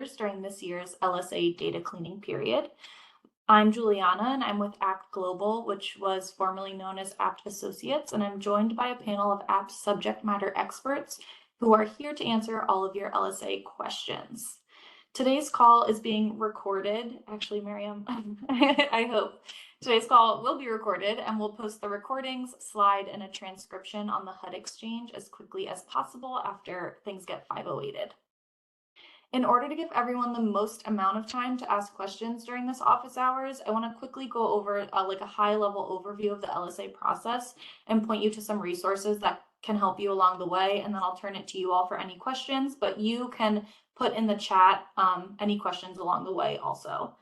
during this year's LSA data cleaning period. I'm Juliana and I'm with Apt Global, which was formerly known as Apt Associates, and I'm joined by a panel of Apt subject matter experts who are here to answer all of your LSA questions. Today's call is being recorded. Actually, Miriam, I hope. Today's call will be recorded and we'll post the recordings, slide, and a transcription on the HUD Exchange as quickly as possible after things get 508'd. In order to give everyone the most amount of time to ask questions during this office hours, I want to quickly go over a high-level overview of the LSA process and point you to some resources that can help you along the way, and then I'll turn it to you all for any questions, but you can put in the chat any questions along the way also.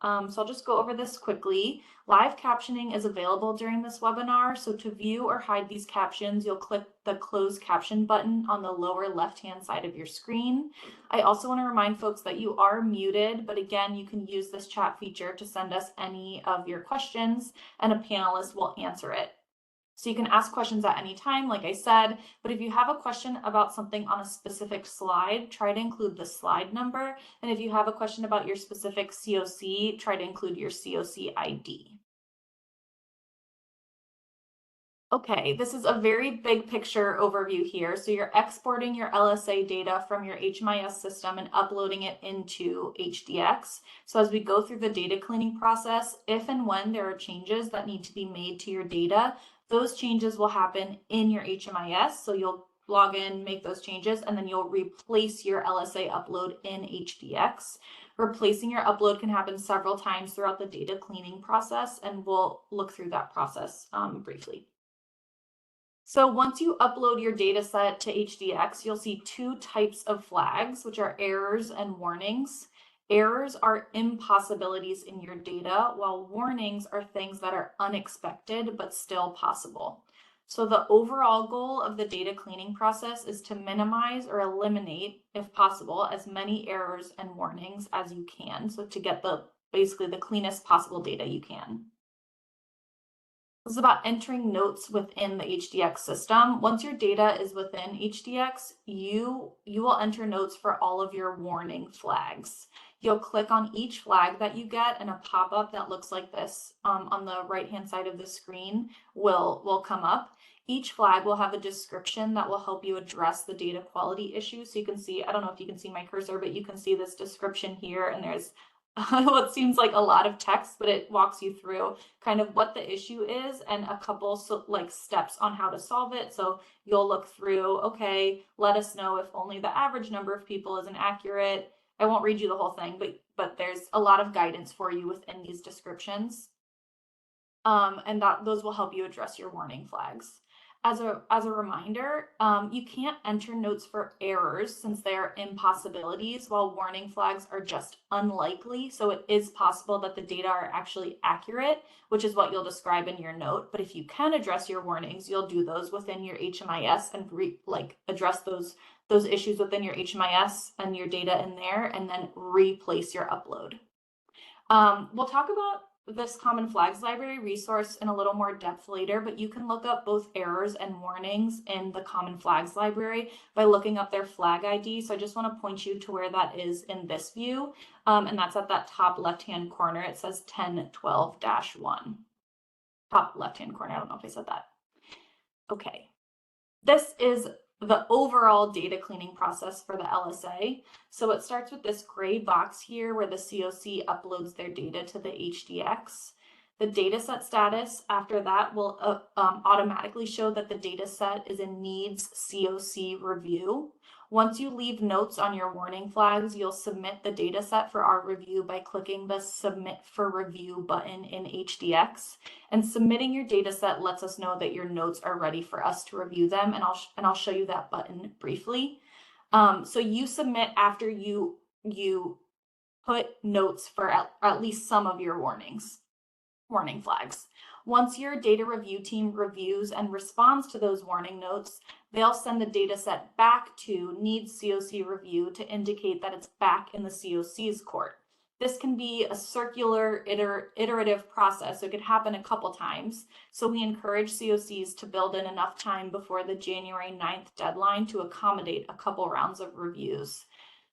So I'll just go over this quickly. Live captioning is available during this webinar. So to view or hide these captions, you'll click the close caption button on the lower left-hand side of your screen. I also want to remind folks that you are muted, but again, you can use this chat feature to send us any of your questions and a panelist will answer it. So you can ask questions at any time, like I said, but if you have a question about something on a specific slide, try to include the slide number. And if you have a question about your specific COC, try to include your COC ID. Okay, this is a very big picture overview here. So you're exporting your LSA data from your HMIS system and uploading it into HDX. So as we go through the data cleaning process, if and when there are changes that need to be made to your data, those changes will happen in your HMIS. So you'll log in, make those changes, and then you'll replace your LSA upload in HDX. Replacing your upload can happen several times throughout the data cleaning process, and we'll look through that process briefly. So once you upload your data set to HDX, you'll see two types of flags, which are errors and warnings. Errors are impossibilities in your data, while warnings are things that are unexpected but still possible. So the overall goal of the data cleaning process is to minimize or eliminate, if possible, as many errors and warnings as you can. So to get basically the cleanest possible data you can. This is about entering notes within the HDX system. Once your data is within HDX, you will enter notes for all of your warning flags. You'll click on each flag that you get and a pop-up that looks like this on the right-hand side of the screen will come up. Each flag will have a description that will help you address the data quality issue. So you can see, I don't know if you can see my cursor, but you can see this description here, and there's what seems like a lot of text, but it walks you through kind of what the issue is and a couple steps on how to solve it. So you'll look through, okay, let us know if only the average number of people is inaccurate. I won't read you the whole thing, but there's a lot of guidance for you within these descriptions. And those will help you address your warning flags. As a reminder, you can't enter notes for errors since they are impossibilities, while warning flags are just unlikely. So it is possible that the data are actually accurate, which is what you'll describe in your note. But if you can address your warnings, you'll do those within your HMIS and address those issues within your HMIS and your data in there, and then replace your upload. We'll talk about this Common Flags Library resource in a little more depth later, but you can look up both errors and warnings in the Common Flags Library by looking up their flag ID. So I just want to point you to where that is in this view, and that's at that top left-hand corner. It says 1012-1. Top left-hand corner. I don't know if I said that. Okay. This is the overall data cleaning process for the LSA. So it starts with this gray box here where the COC uploads their data to the HDX. The dataset status after that will automatically show that the dataset is in needs COC review. Once you leave notes on your warning flags, you'll submit the dataset for our review by clicking the Submit for Review button in HDX. And submitting your dataset lets us know that your notes are ready for us to review them, and I'll show you that button briefly. So you submit after you put notes for at least some of your warning flags. Once your data review team reviews and responds to those warning notes, they'll send the data set back to Needs COC Review to indicate that it's back in the COC's court. This can be a circular iterative process, so it could happen a couple times. So we encourage COCs to build in enough time before the January 9th deadline to accommodate a couple rounds of reviews.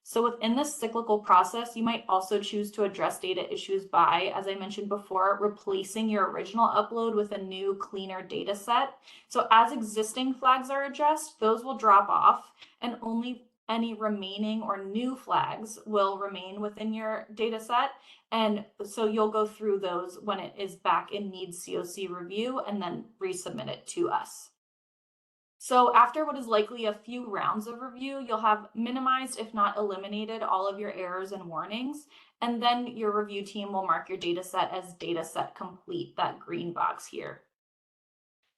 So within this cyclical process, you might also choose to address data issues by, as I mentioned before, replacing your original upload with a new, cleaner data set. So as existing flags are addressed, those will drop off, and only any remaining or new flags will remain within your data set. And so you'll go through those when it is back in needs COC review and then resubmit it to us. So after what is likely a few rounds of review, you'll have minimized, if not eliminated, all of your errors and warnings. And then your review team will mark your data set as data set complete, that green box here.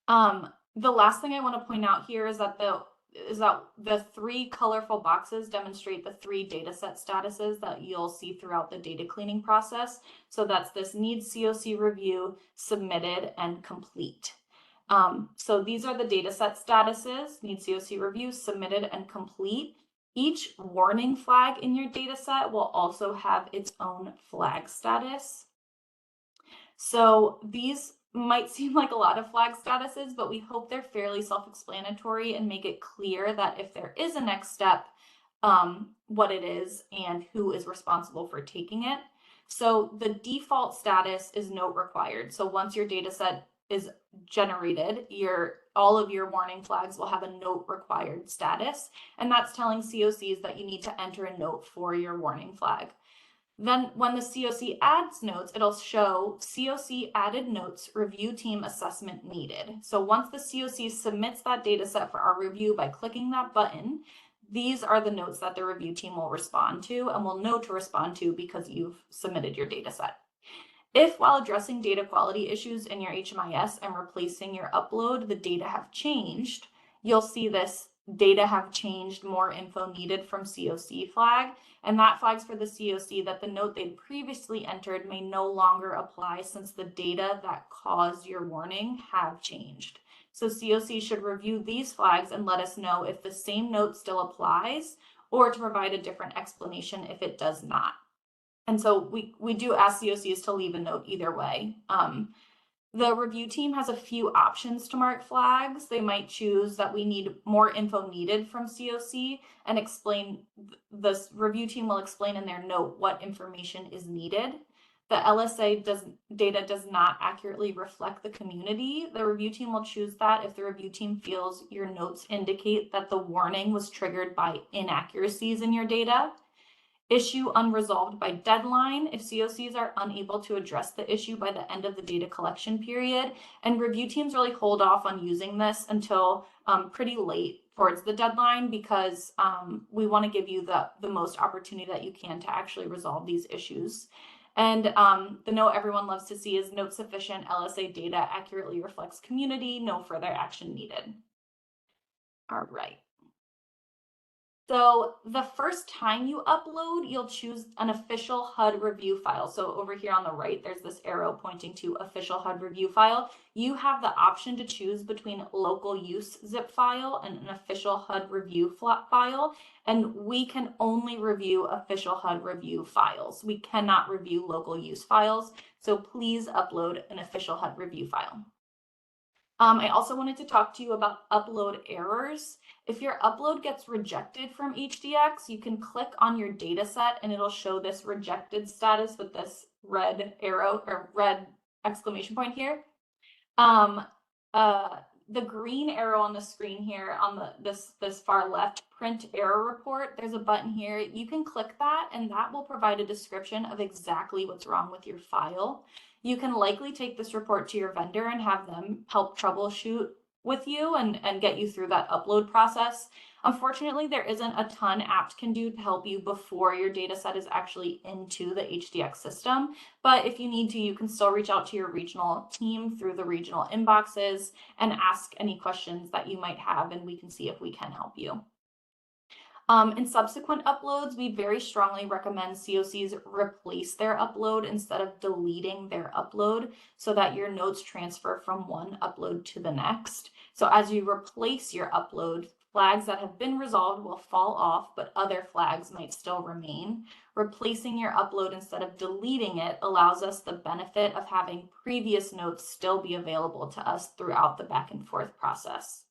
The last thing I want to point out here is that the three colorful boxes demonstrate the three data set statuses that you'll see throughout the data cleaning process. So that's this needs COC review, submitted, and complete. So these are the data set statuses: need COC review, submitted, and complete. Each warning flag in your data set will also have its own flag status. So these might seem like a lot of flag statuses, but we hope they're fairly self-explanatory and make it clear that if there is a next step, what it is and who is responsible for taking it. So the default status is note required. So once your data set is generated, all of your warning flags will have a note required status, and that's telling COCs that you need to enter a note for your warning flag. Then when the COC adds notes, it'll show COC added notes, review team assessment needed. So once the COC submits that data set for our review by clicking that button, these are the notes that the review team will respond to and will know to respond to because you've submitted your data set. If while addressing data quality issues in your HMIS and replacing your upload, the data have changed, you'll see this data have changed, more info needed from COC flag, and that flags for the COC that the note they'd previously entered may no longer apply since the data that caused your warning have changed. So COC should review these flags and let us know if the same note still applies or to provide a different explanation if it does not. And so we do ask COCs to leave a note either way. The review team has a few options to mark flags. They might choose that we need more info needed from COC and explain, the review team will explain in their note what information is needed. The LSA data does not accurately reflect the community. The review team will choose that if the review team feels your notes indicate that the warning was triggered by inaccuracies in your data. Issue unresolved by deadline if COCs are unable to address the issue by the end of the data collection period. And review teams really hold off on using this until pretty late towards the deadline because we want to give you the most opportunity that you can to actually resolve these issues. And the note everyone loves to see is note sufficient LSA data accurately reflects community, no further action needed. All right. So the first time you upload, you'll choose an official HUD review file. So over here on the right, there's this arrow pointing to official HUD review file. You have the option to choose between local use zip file and an official HUD review file. And we can only review official HUD review files. We cannot review local use files. So please upload an official HUD review file. I also wanted to talk to you about upload errors. If your upload gets rejected from HDX, you can click on your data set and it'll show this rejected status with this red arrow or red exclamation point here. The green arrow on the screen here on this far left, print error report, there's a button here. You can click that and that will provide a description of exactly what's wrong with your file. You can likely take this report to your vendor and have them help troubleshoot with you and get you through that upload process. Unfortunately, there isn't a ton apps can do to help you before your data set is actually into the HDX system. But if you need to, you can still reach out to your regional team through the regional inboxes and ask any questions that you might have, and we can see if we can help you. In subsequent uploads, we very strongly recommend COCs replace their upload instead of deleting their upload so that your notes transfer from one upload to the next. So as you replace your upload, flags that have been resolved will fall off, but other flags might still remain. Replacing your upload instead of deleting it allows us the benefit of having previous notes still be available to us throughout the back and forth process.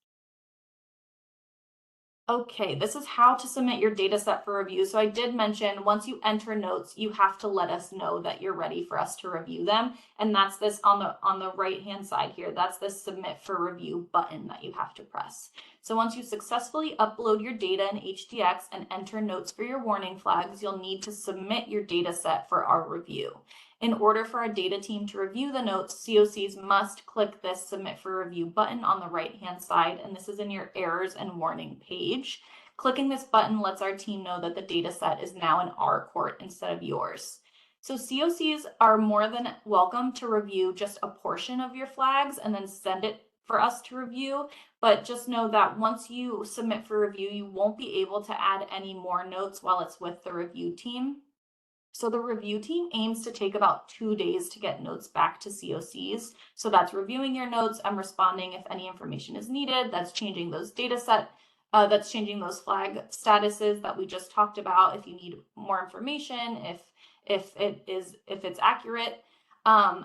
Okay, this is how to submit your data set for review. So I did mention once you enter notes, you have to let us know that you're ready for us to review them. And that's this on the right-hand side here. That's the submit for review button that you have to press. So once you successfully upload your data in HDX and enter notes for your warning flags, you'll need to submit your data set for our review. In order for our data team to review the notes, COCs must click this submit for review button on the right-hand side, and this is in your errors and warning page. Clicking this button lets our team know that the data set is now in our court instead of yours. So COCs are more than welcome to review just a portion of your flags and then send it for us to review, but just know that once you submit for review, you won't be able to add any more notes while it's with the review team. So the review team aims to take about 2 days to get notes back to COCs. So that's reviewing your notes and responding if any information is needed. That's changing those data set. That's changing those flag statuses that we just talked about. If you need more information, if it's accurate.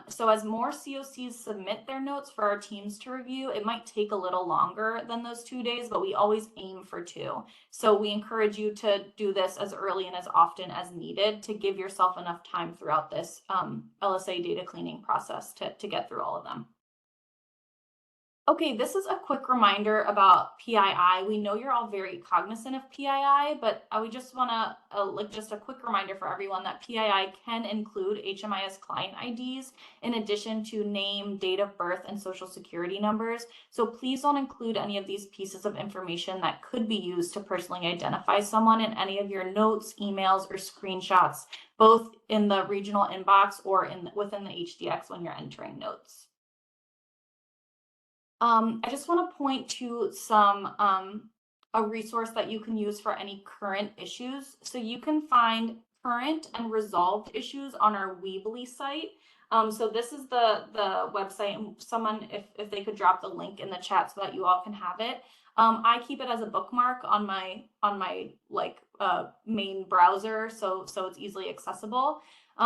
So as more COCs submit their notes for our teams to review, it might take a little longer than those 2 days, but we always aim for 2. So we encourage you to do this as early and as often as needed to give yourself enough time throughout this LSA data cleaning process to get through all of them. Okay, this is a quick reminder about PII. We know you're all very cognizant of PII, but we just want to like just a quick reminder for everyone that PII can include HMIS client IDs in addition to name, date of birth, and social security numbers. So please don't include any of these pieces of information that could be used to personally identify someone in any of your notes, emails, or screenshots, both in the regional inbox or within the HDX when you're entering notes. I just want to point to a resource that you can use for any current issues. So you can find current and resolved issues on our Weebly site. So this is the website, and someone, if they could drop the link in the chat so that you all can have it. I keep it as a bookmark on my main browser, so it's easily accessible.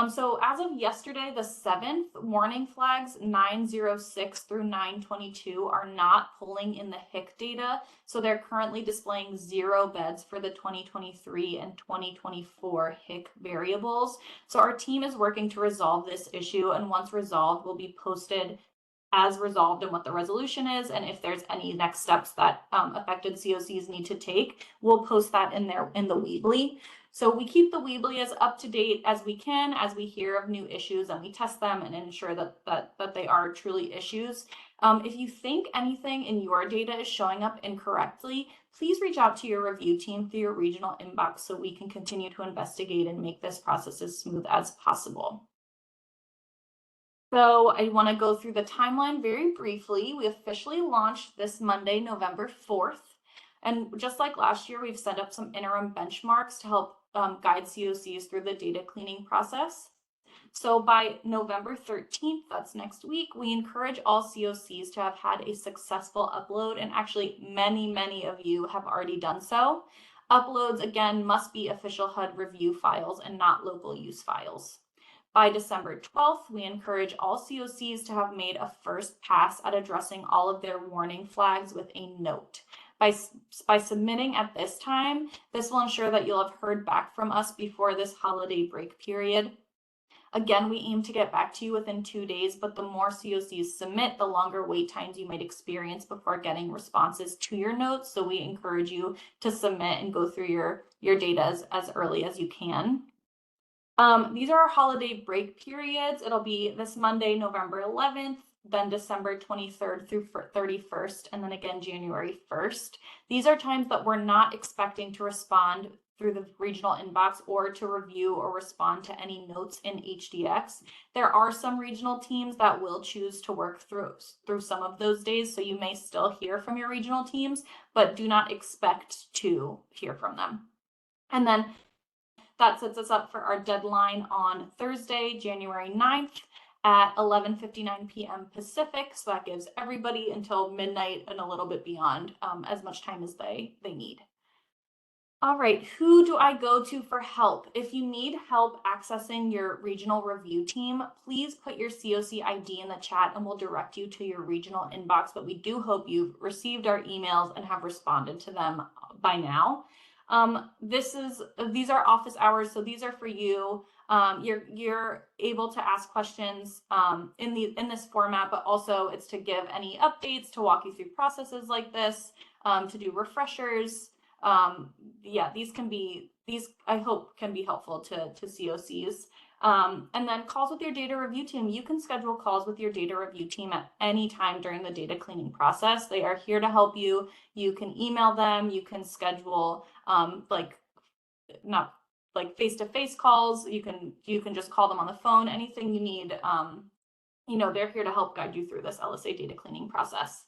So as of yesterday, the 7th, warning flags 906 through 922 are not pulling in the HIC data. So they're currently displaying 0 beds for the 2023 and 2024 HIC variables. So our team is working to resolve this issue, and once resolved, will be posted as resolved and what the resolution is, and if there's any next steps that affected COCs need to take, we'll post that in the Weebly. So we keep the Weebly as up to date as we can as we hear of new issues, and we test them and ensure that they are truly issues. If you think anything in your data is showing up incorrectly, please reach out to your review team through your regional inbox so we can continue to investigate and make this process as smooth as possible. So I want to go through the timeline very briefly. We officially launched this Monday, November 4th. And just like last year, we've set up some interim benchmarks to help guide COCs through the data cleaning process. So by November 13th, that's next week, we encourage all COCs to have had a successful upload, and actually many of you have already done so. Uploads, again, must be official HUD review files and not local use files. By December 12th, we encourage all COCs to have made a first pass at addressing all of their warning flags with a note. By submitting at this time, this will ensure that you'll have heard back from us before this holiday break period. Again, we aim to get back to you within 2 days, but the more COCs submit, the longer wait times you might experience before getting responses to your notes. So we encourage you to submit and go through your data as early as you can. These are our holiday break periods. It'll be this Monday, November 11th, then December 23rd through 31st, and then again January 1st. These are times that we're not expecting to respond through the regional inbox or to review or respond to any notes in HDX. There are some regional teams that will choose to work through some of those days, so you may still hear from your regional teams, but do not expect to hear from them. And then that sets us up for our deadline on Thursday, January 9th at 11:59 p.m. Pacific. So that gives everybody until midnight and a little bit beyond, as much time as they need. All right, who do I go to for help? If you need help accessing your regional review team, please put your COC ID in the chat and we'll direct you to your regional inbox. But we do hope you've received our emails and have responded to them by now. These are office hours, so these are for you. You're able to ask questions in this format, but also it's to give any updates, to walk you through processes like this, to do refreshers. Yeah, these I hope can be helpful to COCs. And then calls with your data review team. You can schedule calls with your data review team at any time during the data cleaning process. They are here to help you. You can email them. You can schedule not like face-to-face calls. You can just call them on the phone. Anything you need. They're here to help guide you through this LSA data cleaning process.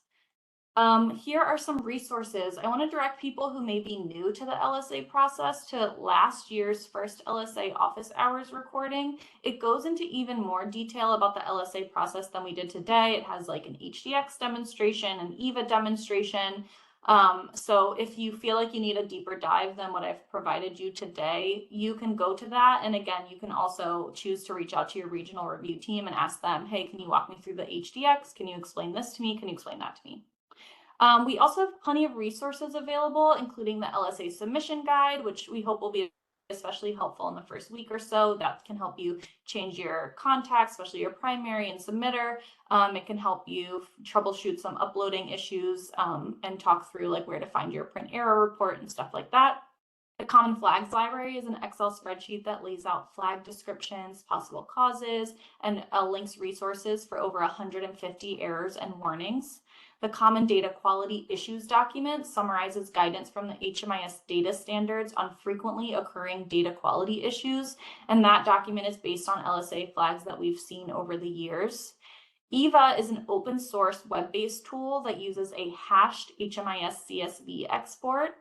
Here are some resources. I want to direct people who may be new to the LSA process to last year's first LSA office hours recording. It goes into even more detail about the LSA process than we did today. It has like an HDX demonstration, an EVA demonstration. So if you feel like you need a deeper dive than what I've provided you today, you can go to that. And again, you can also choose to reach out to your regional review team and ask them, hey, can you walk me through the HDX? Can you explain this to me? Can you explain that to me? We also have plenty of resources available, including the LSA submission guide, which we hope will be especially helpful in the first week or so. That can help you change your contacts, especially your primary and submitter. It can help you troubleshoot some uploading issues and talk through like where to find your print error report and stuff like that. The Common Flags Library is an Excel spreadsheet that lays out flag descriptions, possible causes, and links resources for over 150 errors and warnings. The Common Data Quality Issues document summarizes guidance from the HMIS data standards on frequently occurring data quality issues, and that document is based on LSA flags that we've seen over the years. EVA is an open source web-based tool that uses a hashed HMIS CSV export.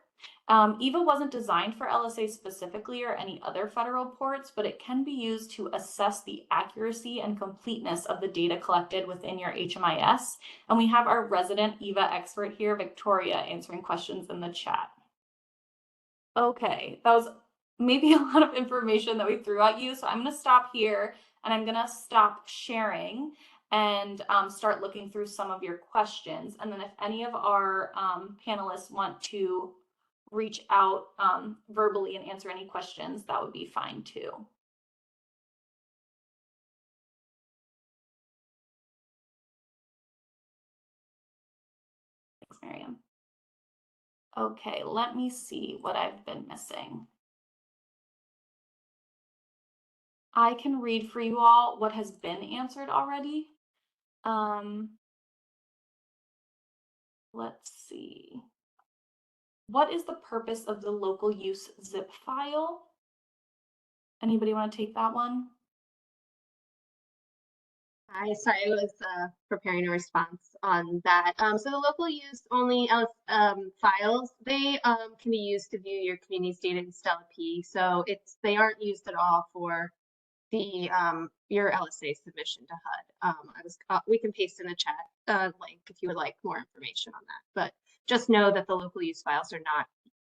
EVA wasn't designed for LSA specifically or any other federal ports, but it can be used to assess the accuracy and completeness of the data collected within your HMIS. And we have our resident EVA expert here, Victoria, answering questions in the chat. Okay, that was maybe a lot of information that we threw at you. So I'm going to stop here and I'm going to stop sharing and start looking through some of your questions. And then if any of our panelists want to reach out verbally and answer any questions, that would be fine too. Thanks, Miriam. Okay, let me see what I've been missing. I can read for you all what has been answered already. Let's see. What is the purpose of the local use zip file? Anybody want to take that one? Sorry, I was preparing a response on that. So the local use only files, they can be used to view your community's data in Stella P. So they aren't used at all for the your LSA submission to HUD. We can paste in the chat link if you would like more information on that. But just know that the local use files are not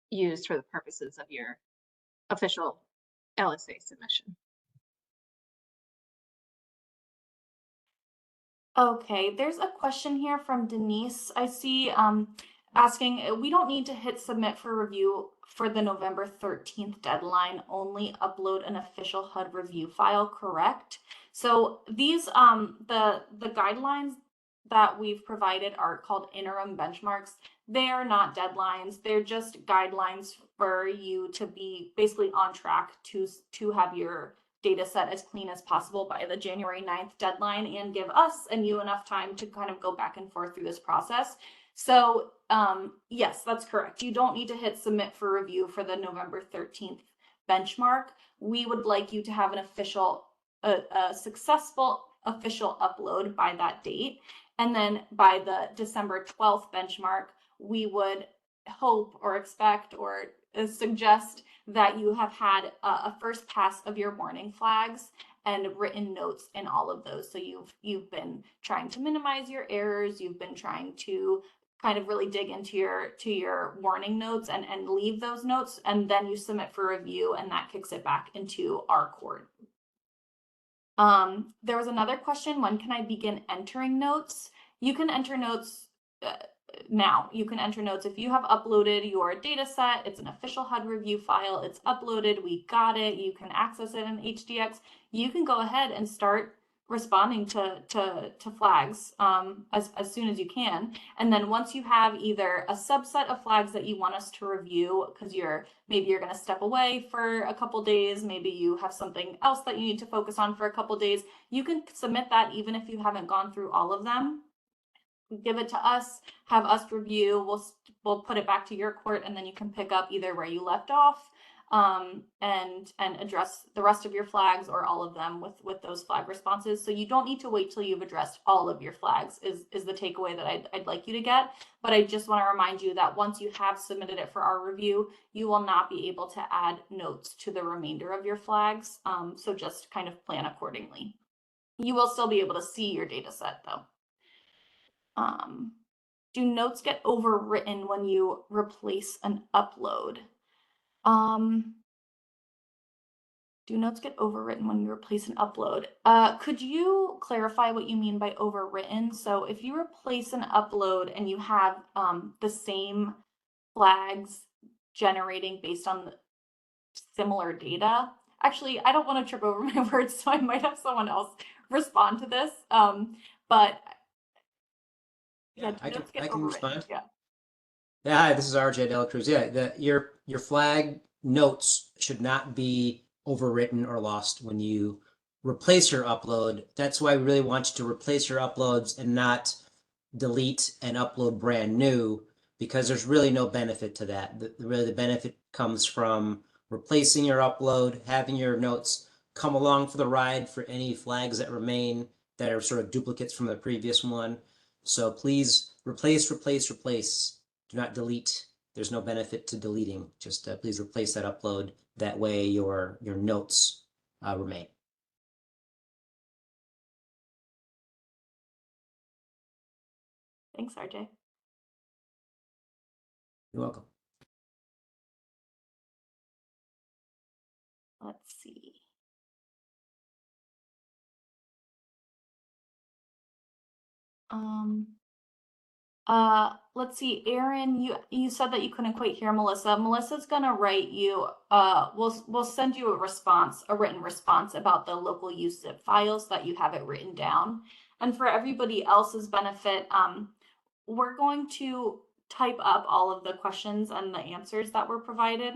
used for the purposes of your official LSA submission. Okay, there's a question here from Denise. I see asking, we don't need to hit submit for review for the November 13th deadline, only upload an official HUD review file, correct? So these, the guidelines that we've provided are called interim benchmarks. They are not deadlines. They're just guidelines for you to be basically on track to have your data set as clean as possible by the January 9th deadline and give us and you enough time to kind of go back and forth through this process. So yes, that's correct. You don't need to hit submit for review for the November 13th benchmark. We would like you to have an official, a successful official upload by that date. And then by the December 12th benchmark, we would hope or expect or suggest that you have had a first pass of your warning flags and written notes in all of those. So you've been trying to minimize your errors. You've been trying to kind of really dig into your warning notes and leave those notes, and then you submit for review, and that kicks it back into our court. There was another question, when can I begin entering notes? You can enter notes now you can enter notes. If you have uploaded your data set, it's an official HUD review file, it's uploaded, we got it, you can access it in HDX, you can go ahead and start responding to flags as soon as you can. And then once you have either a subset of flags that you want us to review, because maybe you're going to step away for a couple days, maybe you have something else that you need to focus on for a couple days, you can submit that even if you haven't gone through all of them. Give it to us, have us review, we'll put it back to your court, and then you can pick up either where you left off and address the rest of your flags or all of them with those flag responses. So you don't need to wait till you've addressed all of your flags is the takeaway that I'd like you to get. But I just want to remind you that once you have submitted it for our review, you will not be able to add notes to the remainder of your flags. So just kind of plan accordingly. You will still be able to see your data set though. Do notes get overwritten when you replace an upload? Do notes get overwritten when you replace an upload? Could you clarify what you mean by overwritten? So if you replace an upload and you have the same flags generating based on similar data, actually, I don't want to trip over my words, so I might have someone else respond to this. But yeah, I can respond. Yeah. Yeah, hi, this is RJ Dela Cruz. Yeah, your flag notes should not be overwritten or lost when you replace your upload. That's why we really want you to replace your uploads and not delete and upload brand new, because there's really no benefit to that. The benefit comes from replacing your upload, having your notes come along for the ride for any flags that remain that are sort of duplicates from the previous one. So please replace. Do not delete. There's no benefit to deleting. Just please replace that upload. That way your notes remain. Thanks, RJ. You're welcome. Let's see. Let's see, Aaron, you said that you couldn't quite hear Melissa. Melissa's gonna write you, we'll send you a written response about the local use zip files that you have it written down. And for everybody else's benefit, we're going to type up all of the questions and the answers that were provided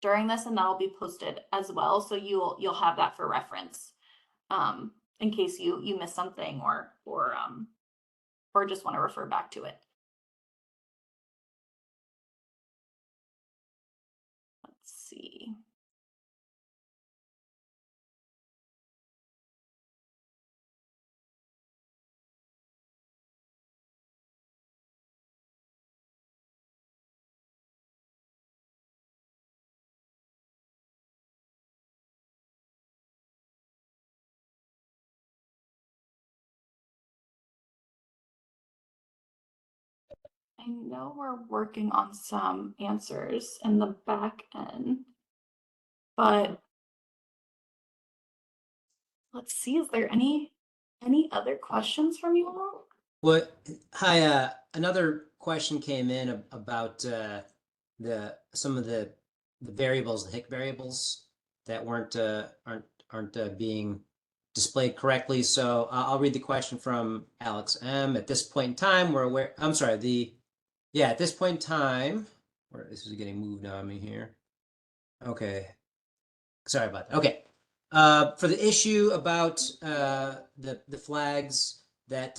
during this, and that'll be posted as well. So you'll have that for reference, in case you missed something or just want to refer back to it. Let's see. I know we're working on some answers in the back end, but let's see, is there any other questions from you all? Well, hi, another question came in about some of the variables, the HIC variables that aren't being displayed correctly. So I'll read the question from Alex M. At this point in time, we're aware. I'm sorry. At this point in time, where this is getting moved on me here. Okay, sorry about that. Okay, for the issue about the flags that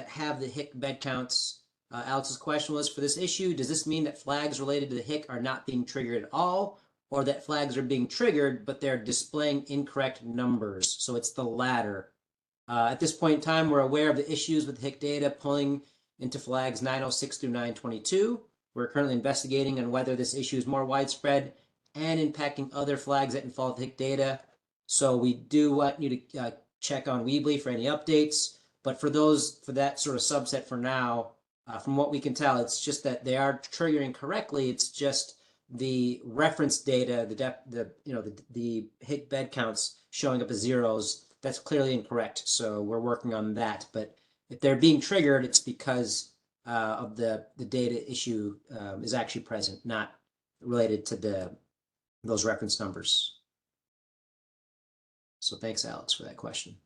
have the HIC bed counts, Alex's question was, for this issue, does this mean that flags related to the HIC are not being triggered at all, or that flags are being triggered but they're displaying incorrect numbers? So it's the latter. At this point in time, we're aware of the issues with HIC data pulling into flags 906 through 922. We're currently investigating on whether this issue is more widespread and impacting other flags that involve HIC data. So we do want you to check on Weebly for any updates. But for that sort of subset for now, from what we can tell, it's just that they are triggering correctly. It's just the reference data, the HIC bed counts showing up as zeros. That's clearly incorrect. So we're working on that. But if they're being triggered, it's because of the data issue is actually present, not related to those reference numbers. So thanks, Alex, for that question.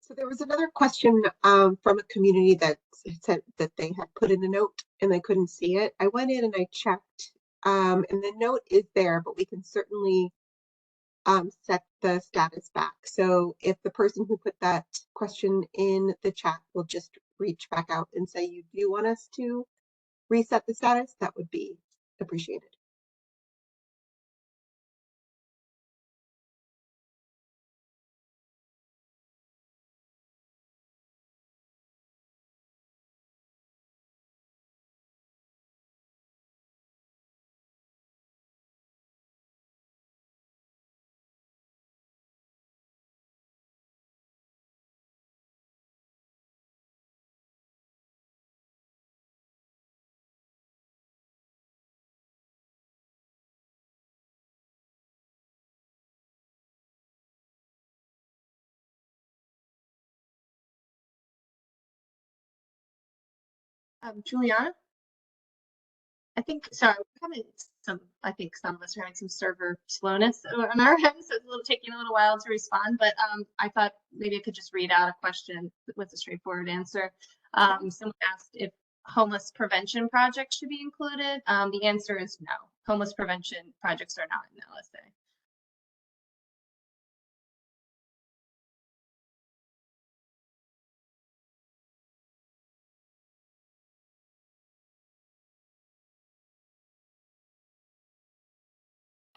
So there was another question from a community that said that they had put in a note and they couldn't see it. I went in and I checked, and the note is there, but we can certainly set the status back. So if the person who put that question in the chat will just reach back out and say, you do want us to reset the status, that would be appreciated. Juliana? Sorry, we're having I think some of us are having some server slowness on our end, so it's taking a little while to respond, but I thought maybe I could just read out a question with a straightforward answer. Someone asked if homeless prevention projects should be included. The answer is no. Homeless prevention projects are not in LSA.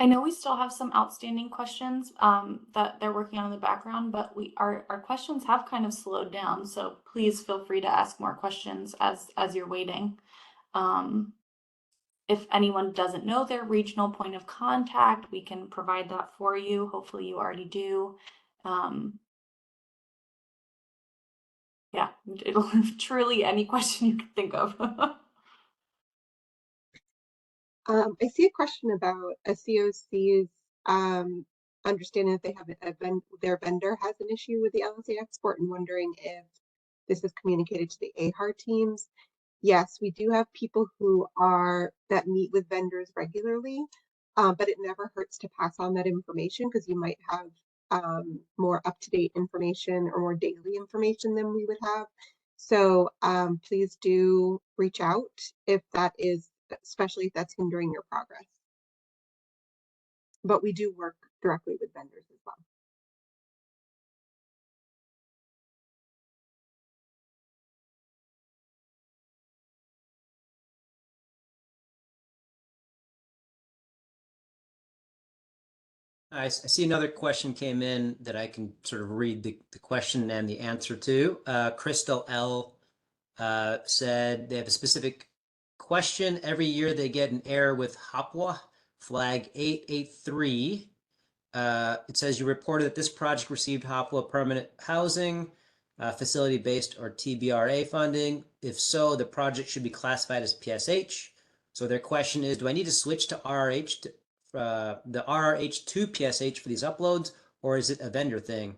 I know we still have some outstanding questions that they're working on in the background, but our questions have kind of slowed down. So please feel free to ask more questions as you're waiting. If anyone doesn't know their regional point of contact, we can provide that for you. Hopefully you already do. Yeah, it'll truly any question you can think of. I see a question about a COC's understanding that they have their vendor has an issue with the LSA export and wondering if this is communicated to the AHAR teams. Yes, we do have people that meet with vendors regularly, but it never hurts to pass on that information because you might have more up-to-date information or more daily information than we would have. So please do reach out if that is, especially if that's hindering your progress. But we do work directly with vendors as well. I see another question came in that I can sort of read the question and the answer to. Crystal L said they have a specific question. Every year they get an error with HOPWA flag 883. It says you reported that this project received HOPWA permanent housing, facility-based or TBRA funding. If so, the project should be classified as PSH. So their question is, do I need to switch to RRH, the RRH to PSH for these uploads, or is it a vendor thing?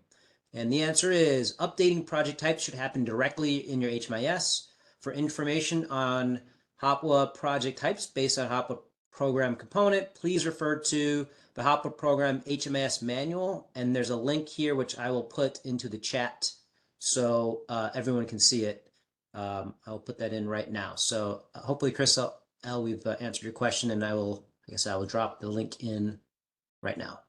And the answer is updating project types should happen directly in your HMIS. For information on HOPWA project types based on HOPWA program component, please refer to the HOPWA program HMIS manual, and there's a link here which I will put into the chat so everyone can see it. I'll put that in right now. So hopefully, Chris L, we've answered your question, and I guess I will drop the link in right now.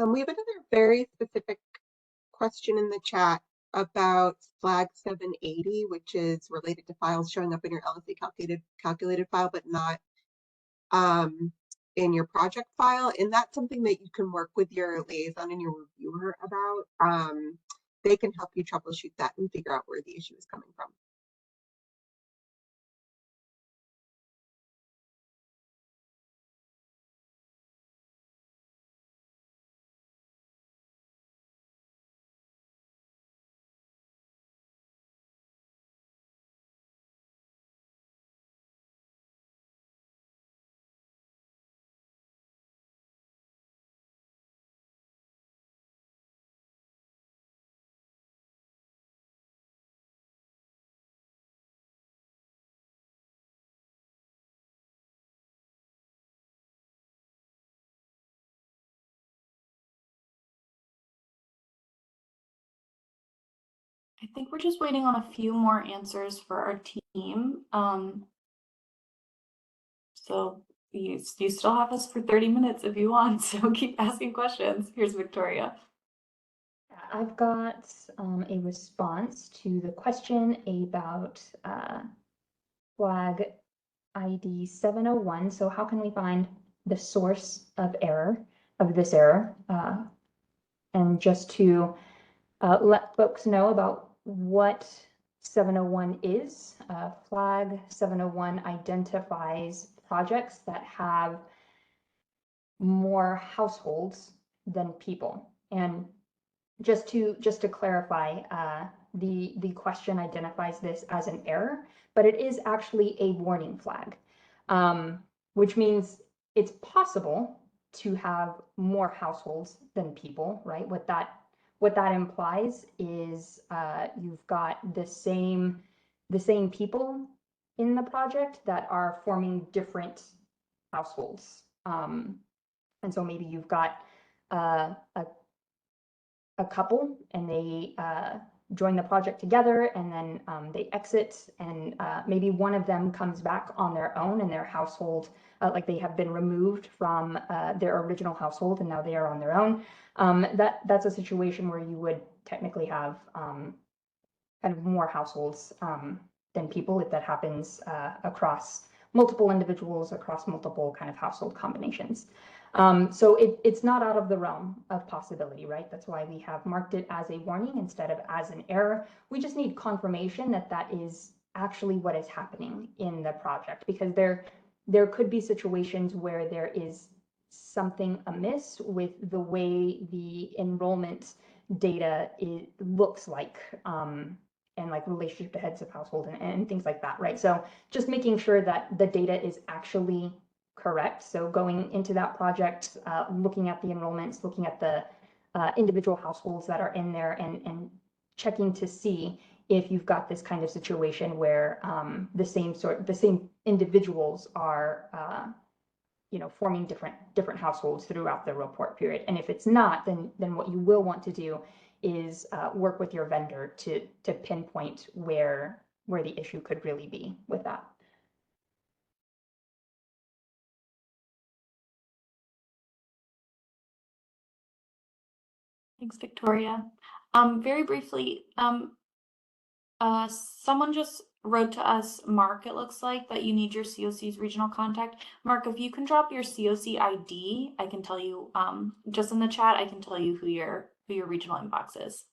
We have another very specific question in the chat about flag 780, which is related to files showing up in your LSA calculated file, but not in your project file. And that's something that you can work with your liaison and your reviewer about. They can help you troubleshoot that and figure out where the issue is coming from. I think we're just waiting on a few more answers for our team. So you still have us for 30 minutes if you want, so keep asking questions. Here's Victoria. I've got a response to the question about flag ID 701. So how can we find the source of this error? And just to let folks know about what 701 is, flag 701 identifies projects that have more households than people. And just to clarify, the question identifies this as an error, but it is actually a warning flag, which means it's possible to have more households than people, right? What that implies is you've got the same people in the project that are forming different households. And so maybe you've got a couple and they join the project together, and then they exit, and maybe one of them comes back on their own, and their household, like they have been removed from their original household and now they are on their own. That's a situation where you would technically have kind of more households than people if that happens across multiple individuals, across multiple kind of household combinations. So it's not out of the realm of possibility, right? That's why we have marked it as a warning instead of as an error. We just need confirmation that that is actually what is happening in the project, because there could be situations where there is something amiss with the way the enrollment data looks like, and like relationship to heads of household and things like that, right? So just making sure that the data is actually correct. So going into that project, looking at the enrollments, looking at the individual households that are in there, and checking to see if you've got this kind of situation where the same individuals are forming different households throughout the report period. And if it's not, then what you will want to do is work with your vendor to pinpoint where the issue could really be with that. Thanks, Victoria. Very briefly, someone just wrote to us, Mark, it looks like, that you need your COC's regional contact. Mark, if you can drop your COC ID, I can tell you, just in the chat, I can tell you who your regional inbox is.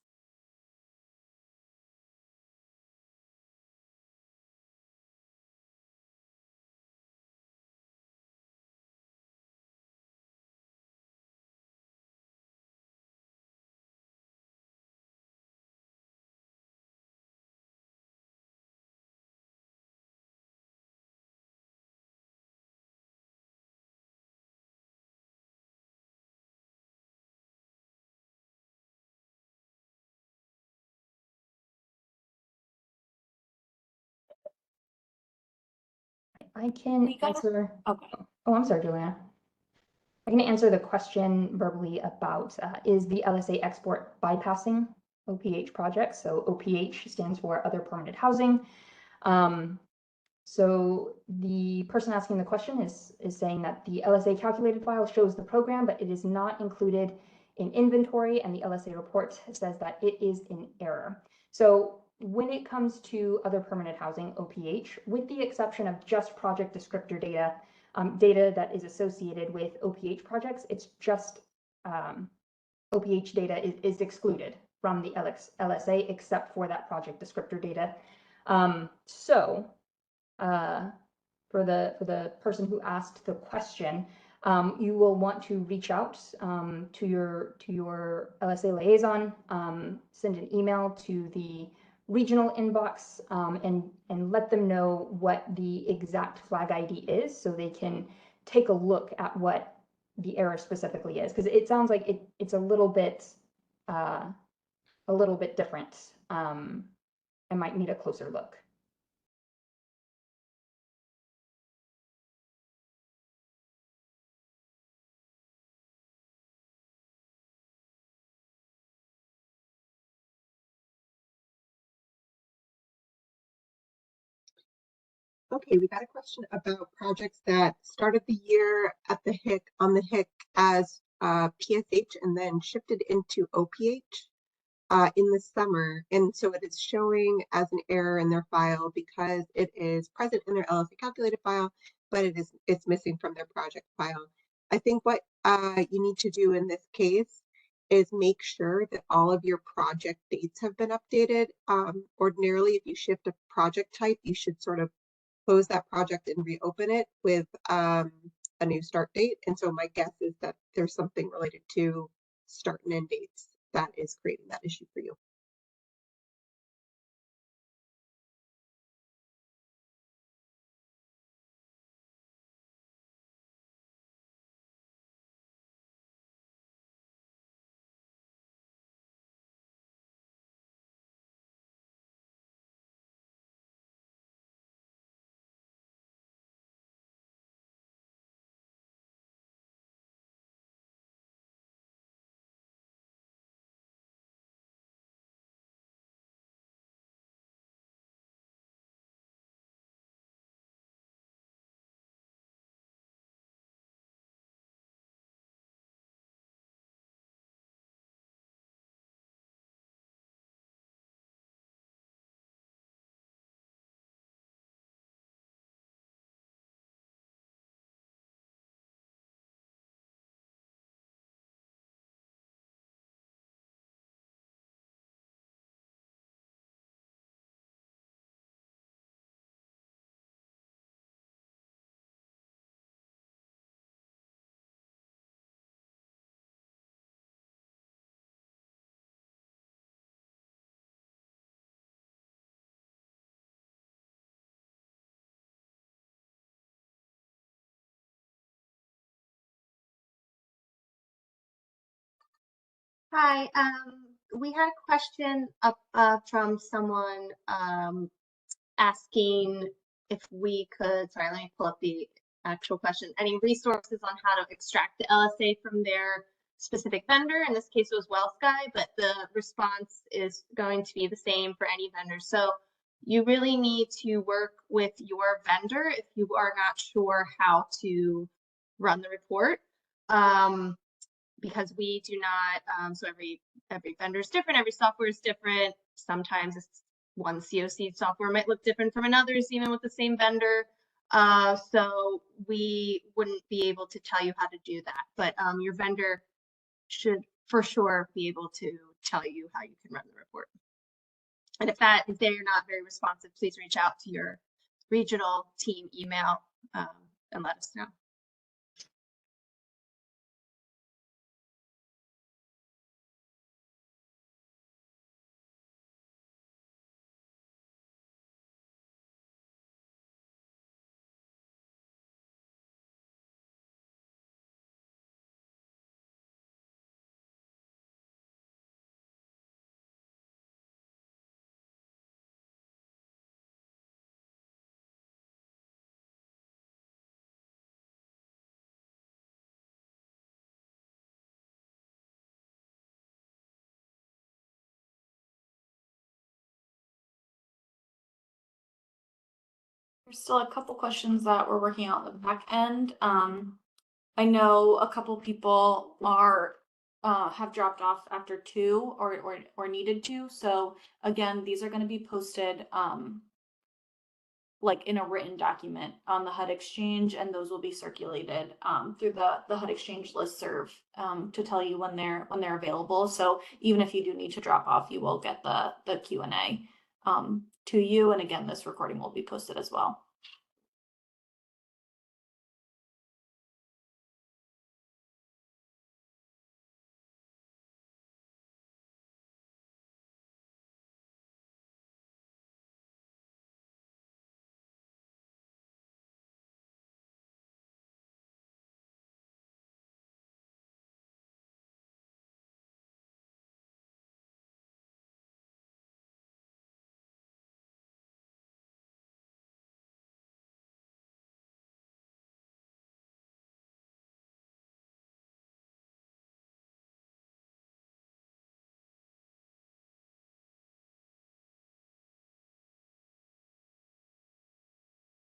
I can answer. Okay. Oh, I'm sorry, Juliana. I can answer the question verbally about is the LSA export bypassing OPH projects? So OPH stands for Other Permanent Housing. So the person asking the question is saying that the LSA calculated file shows the program, but it is not included in inventory, and the LSA report says that it is in error. So when it comes to other permanent housing, OPH, with the exception of just project descriptor data, data that is associated with OPH projects, it's just OPH data is excluded from the LSA except for that project descriptor data. For the person who asked the question, you will want to reach out to your LSA liaison, send an email to the regional inbox, and let them know what the exact flag ID is, so they can take a look at what the error specifically is, because it sounds like it's a little bit different. I might need a closer look. Okay, we got a question about projects that started the year at the HIC on the HIC as PSH and then shifted into OPH in the summer. And so it is showing as an error in their file because it is present in their LSA calculated file, but it's missing from their project file. I think what you need to do in this case is make sure that all of your project dates have been updated. Ordinarily, if you shift a project type, you should sort of close that project and reopen it with a new start date. And so my guess is that there's something related to start and end dates that is creating that issue for you. Hi, we had a question up from someone asking if we could, sorry, let me pull up the actual question. Any resources on how to extract the LSA from their specific vendor? In this case, it was WellSky, but the response is going to be the same for any vendor. So you really need to work with your vendor if you are not sure how to run the report. Because we do not, so every vendor is different, every software is different. Sometimes it's one COC software might look different from another's, even with the same vendor. So we wouldn't be able to tell you how to do that, but your vendor should for sure be able to tell you how you can run the report. And if they're not very responsive, please reach out to your regional team email and let us know. There's still a couple questions that we're working on the back end. I know a couple people are have dropped off after 2 or needed to. So again, these are going to be posted like in a written document on the HUD Exchange, and those will be circulated through the HUD Exchange listserv to tell you when they're available. So even if you do need to drop off, you will get the Q&A to you. And again, this recording will be posted as well.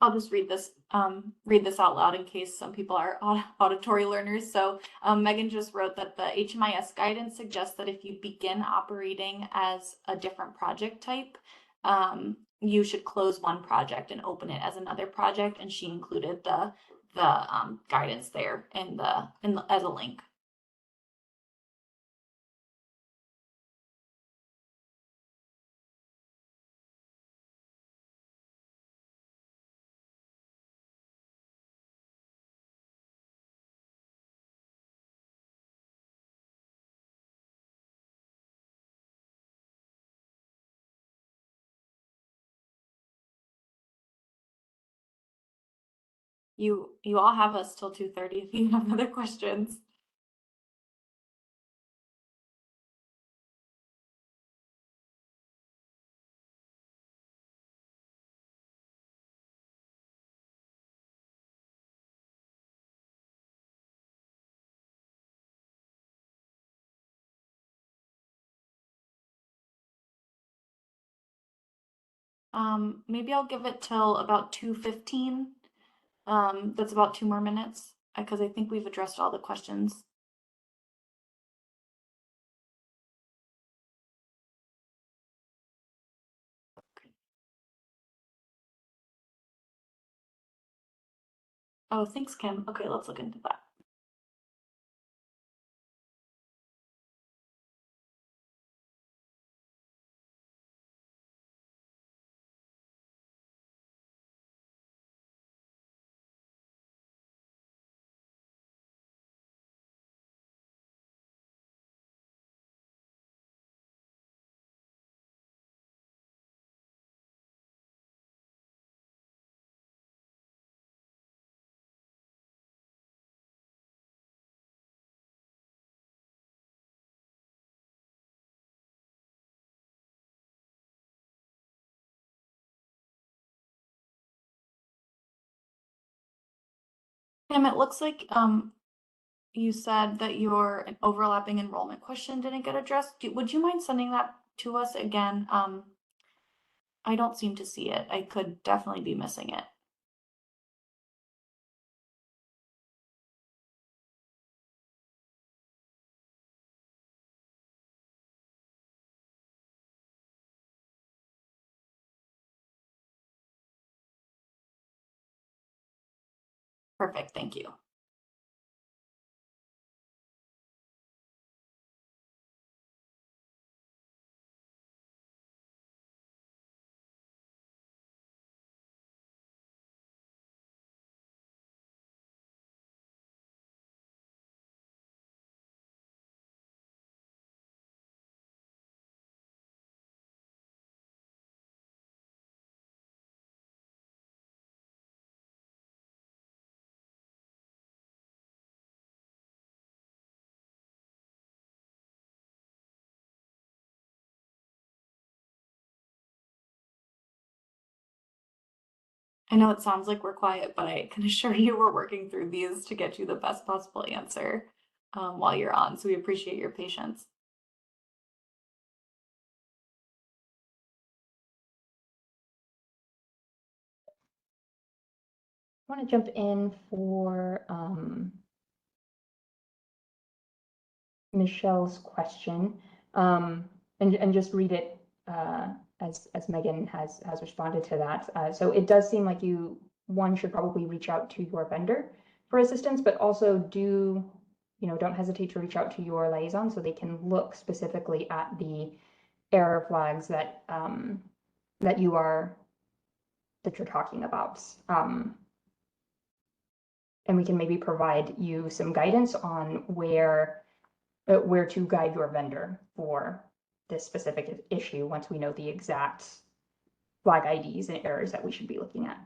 I'll just read this out loud in case some people are auditory learners. So Megan just wrote that the HMIS guidance suggests that if you begin operating as a different project type, you should close one project and open it as another project. And she included the guidance there as a link. You all have us till 2:30 if you have other questions. Maybe I'll give it till about 2:15. That's about 2 more minutes because I think we've addressed all the questions. Oh, thanks, Kim. Okay, let's look into that. Kim, it looks like you said that your overlapping enrollment question didn't get addressed. Would you mind sending that to us again? I don't seem to see it. I could definitely be missing it. Perfect, thank you. I know it sounds like we're quiet, but I can assure you we're working through these to get you the best possible answer while you're on. So we appreciate your patience. I want to jump in for Michelle's question, and just read it as Megan has responded to that. So it does seem like one should probably reach out to your vendor for assistance, but also don't hesitate to reach out to your liaison so they can look specifically at the error flags that you're talking about. And we can maybe provide you some guidance on where to guide your vendor for this specific issue once we know the exact flag IDs and errors that we should be looking at.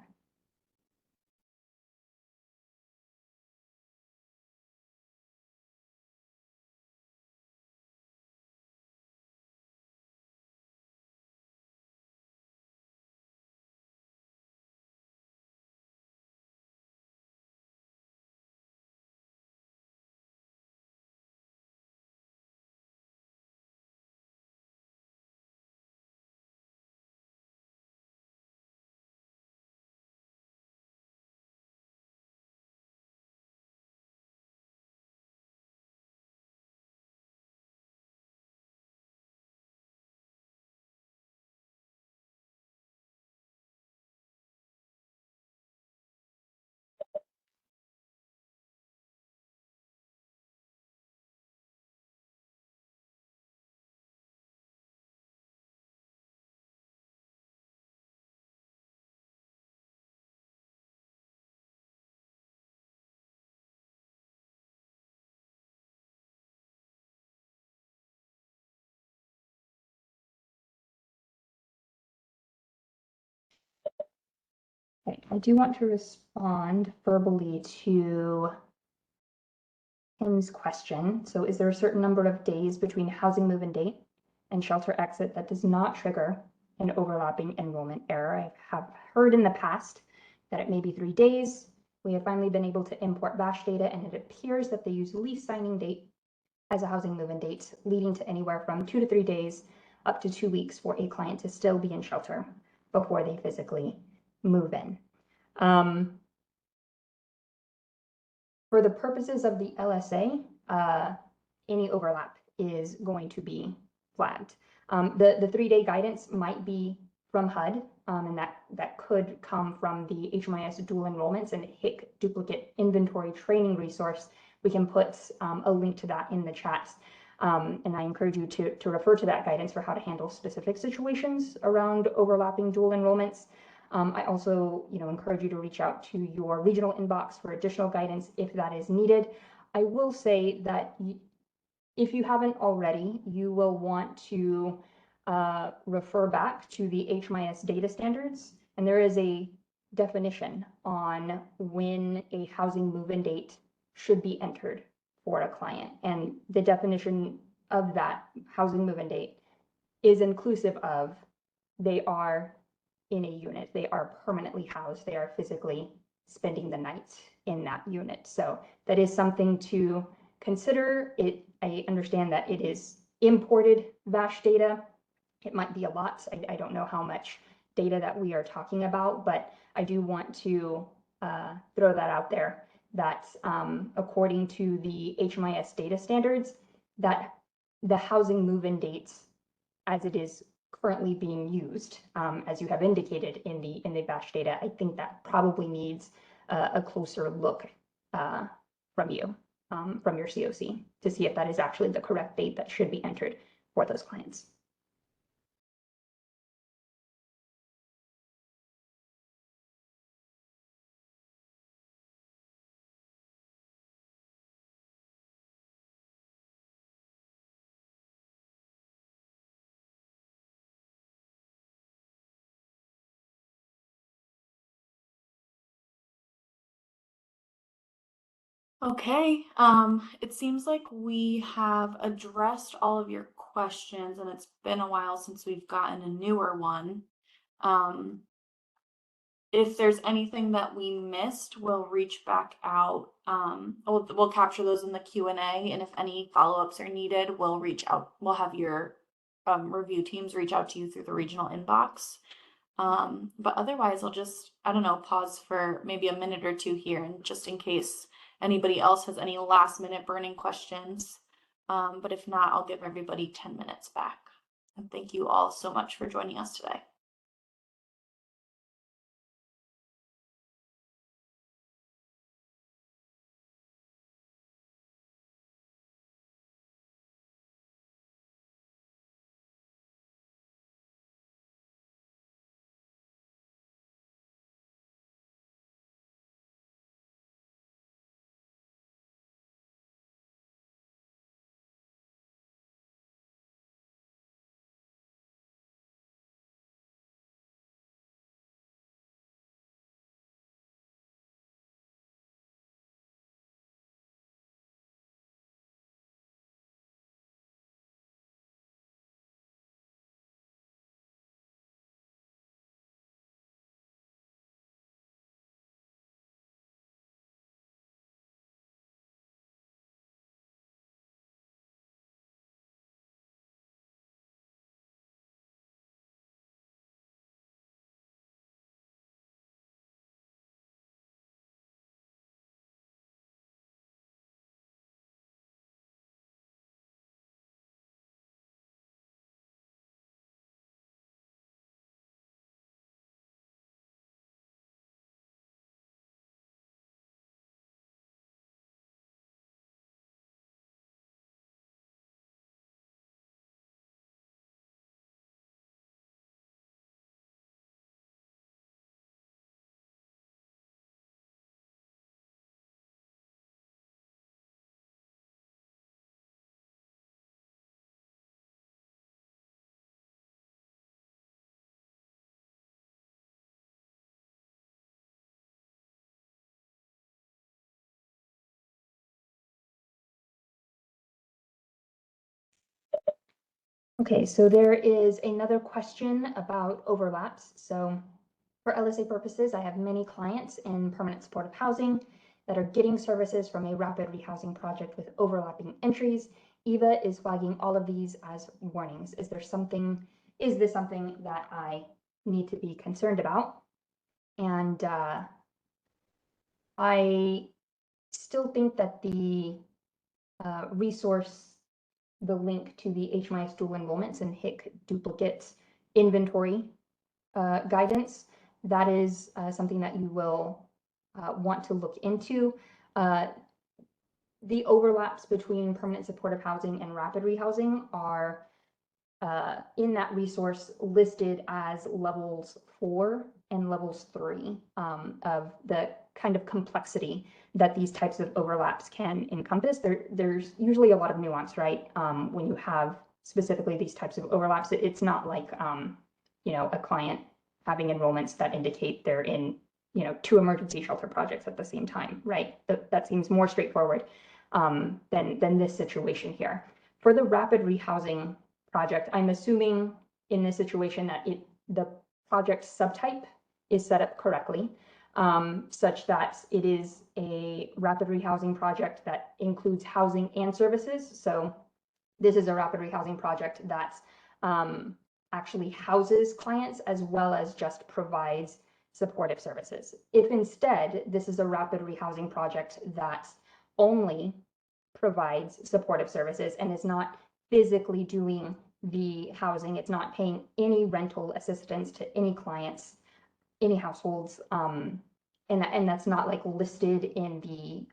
Okay, I do want to respond verbally to Tim's question. So is there a certain number of days between housing move-in date and shelter exit that does not trigger an overlapping enrollment error? I have heard in the past that it may be 3 days. We have finally been able to import VASH data, and it appears that they use lease signing date as a housing move-in date, leading to anywhere from 2 to 3 days up to 2 weeks for a client to still be in shelter before they physically move in. For the purposes of the LSA, any overlap is going to be flagged. The 3-day guidance might be from HUD, and that could come from the HMIS dual enrollments and HIC duplicate inventory training resource. We can put a link to that in the chat. And I encourage you to refer to that guidance for how to handle specific situations around overlapping dual enrollments. I also, encourage you to reach out to your regional inbox for additional guidance if that is needed. I will say that if you haven't already, you will want to refer back to the HMIS data standards, and there is a definition on when a housing move-in date should be entered for a client. And the definition of that housing move-in date is inclusive of they are in a unit, they are permanently housed, they are physically spending the night in that unit. So that is something to consider. I understand that it is imported VASH data. It might be a lot. I don't know how much data that we are talking about, but I do want to throw that out there that according to the HMIS data standards, that the housing move-in dates as it is currently being used, as you have indicated in the VASH data, I think that probably needs a closer look from you, from your COC, to see if that is actually the correct date that should be entered for those clients. Okay, it seems like we have addressed all of your questions, and it's been a while since we've gotten a newer one. If there's anything that we missed, we'll reach back out. We'll capture those in the Q&A, and if any follow-ups are needed, we'll reach out. We'll have your review teams reach out to you through the regional inbox. But otherwise, I'll just, I don't know, pause for maybe a minute or two here, and just in case anybody else has any last minute burning questions, But if not, I'll give everybody 10 minutes back. And thank you all so much for joining us today. Okay, so there is another question about overlaps. So for LSA purposes, I have many clients in permanent supportive housing that are getting services from a rapid rehousing project with overlapping entries. Eva is flagging all of these as warnings. Is this something that I need to be concerned about? And I still think that the resource, the link to the HMIS dual enrollments and HIC duplicate inventory guidance, that is something that you will want to look into. The overlaps between permanent supportive housing and rapid rehousing are in that resource listed as levels 4 and levels 3 of the kind of complexity that these types of overlaps can encompass. There's usually a lot of nuance, right? When you have specifically these types of overlaps, it's not like, a client having enrollments that indicate they're in, 2 emergency shelter projects at the same time, right? That seems more straightforward than this situation here. For the rapid rehousing project, I'm assuming in this situation that the project subtype is set up correctly, such that it is a rapid rehousing project that includes housing and services. So this is a rapid rehousing project that actually houses clients as well as just provides supportive services. If instead this is a rapid rehousing project that only provides supportive services and is not physically doing the housing, it's not paying any rental assistance to any clients, any households, and that's not like listed in the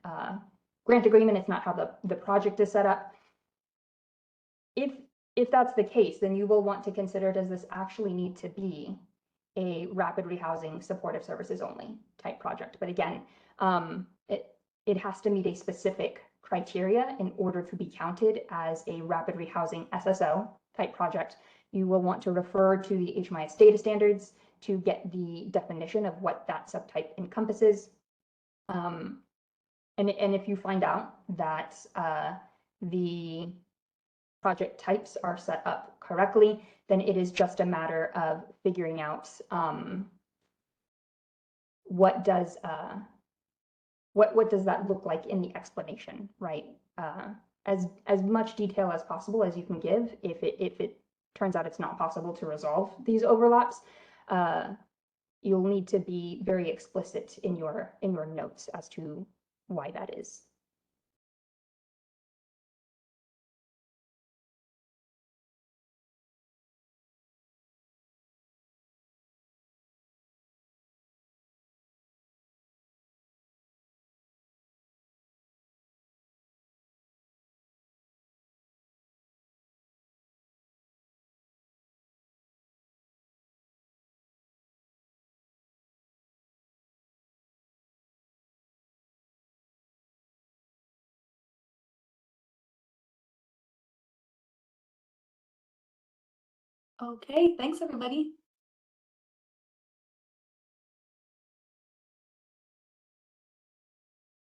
grant agreement. It's not how the project is set up. If that's the case, then you will want to consider, does this actually need to be a rapid rehousing supportive services only type project? But again, it has to meet a specific criteria in order to be counted as a rapid rehousing SSO type project. You will want to refer to the HMIS data standards to get the definition of what that subtype encompasses. And if you find out that the project types are set up correctly, then it is just a matter of figuring out what does that look like in the explanation, right? As much detail as possible as you can give. If it turns out it's not possible to resolve these overlaps, you'll need to be very explicit in your notes as to why that is. Okay, thanks everybody.